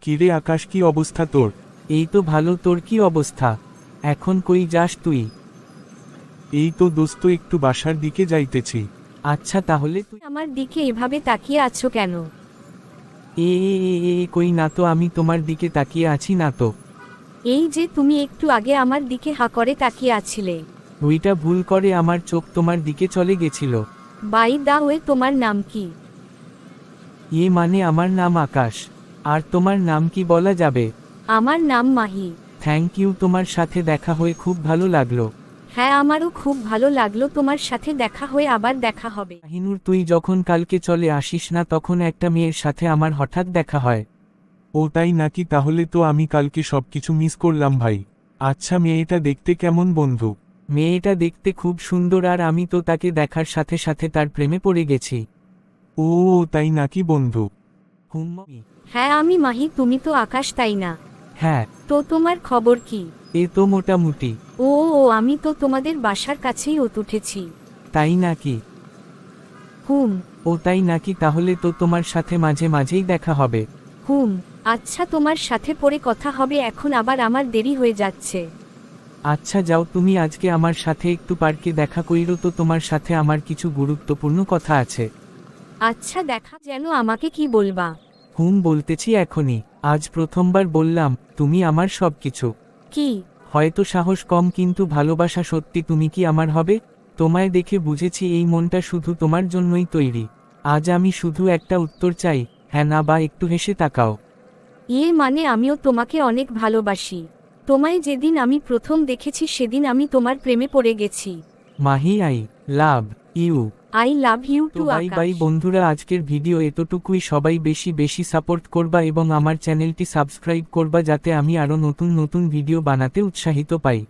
কিরে আকাশ, কি অবস্থা তোর? এই তো ভালো, তোর কি অবস্থা? এখন কই যাস তুই? এই তো দোস্ত, একটু বাসার দিকে যাইতেছি। আচ্ছা, তাহলে তুই আমার দিকে এভাবে তাকিয়ে আছো কেন? কই না তো, আমি তোমার দিকে তাকিয়ে আছি না তো। এই যে তুমি একটু আগে আমার দিকে হা করে তাকিয়ে আছিলে। ওইটা ভুল করে আমার চোখ তোমার দিকে চলে গেছিল। বাই দা ওয়ে, তোমার নাম কি? মানে আমার নাম আকাশ। আর তোমার নাম কি বলা যাবে? আমার নাম মাহি। থ্যাংক ইউ, তোমার সাথে দেখা হয়ে খুব ভালো লাগলো। হ্যাঁ, আমারও খুব ভালো লাগলো, তোমার সাথে দেখা হয়ে আবার দেখা হবে। মাহিনুর, তুই যখন কালকে চলে আসিস না, তখন একটা মেয়ের সাথে আমার হঠাৎ দেখা হয়। ও তাই নাকি? তাহলে তো আমি কালকে সবকিছু মিস করলাম ভাই। আচ্ছা, মেয়েটা দেখতে কেমন বন্ধু? মেয়েটা দেখতে খুব সুন্দর, আর আমি তো তাকে দেখার সাথে সাথে তার প্রেমে পড়ে গেছি। ও তাই নাকি বন্ধু? হুম্মি। হ্যাঁ, আমি মাহি, তুমি তো আকাশ, তাই না? হ্যাঁ। তো তোমার খবর কি? এ তো মোটামুটি। ও, আমি তো তোমাদের বাসার কাছেই উঠেছি। তাই নাকি? হুম। ও তাই নাকি? তাহলে তো তোমার সাথে মাঝে মাঝেই দেখা হবে। হুম। আচ্ছা, তোমার সাথে পরে কথা হবে, এখন আবার আমার দেরি হয়ে যাচ্ছে। আচ্ছা যাও, তুমি আজকে আমার সাথে একটু পার্কে দেখা কইরো তো, তোমার সাথে আমার কিছু গুরুত্বপূর্ণ কথা আছে। আচ্ছা, দেখা যেন, আমাকে কি বলবা? বলতেছি এখনই। আজ প্রথমবার বললাম, তুমি আমার সবকিছু। কি? হয়তো সাহস কম, কিন্তু ভালোবাসা সত্যি। তুমি কি আমার হবে? তোমায় দেখে বুঝেছি এই মনটা শুধু তোমার জন্যই তৈরি। আজ আমি শুধু একটা উত্তর চাই, হ্যাঁ না বা একটু হেসে তাকাও। মানে আমিও তোমাকে অনেক ভালোবাসি। তোমায় যেদিন আমি প্রথম দেখেছি সেদিন আমি তোমার প্রেমে পড়ে গেছি। Mahi, I love you. I love you তো টু বাই বাই আকাশ। বন্ধুরা, আজকের ভিডিও এতটুকুই। সবাই বেশি বেশি সাপোর্ট করবা এবং আমার চ্যানেলটি সাবস্ক্রাইব করবা, যাতে আমি আরও নতুন নতুন ভিডিও বানাতে উৎসাহিত পাই।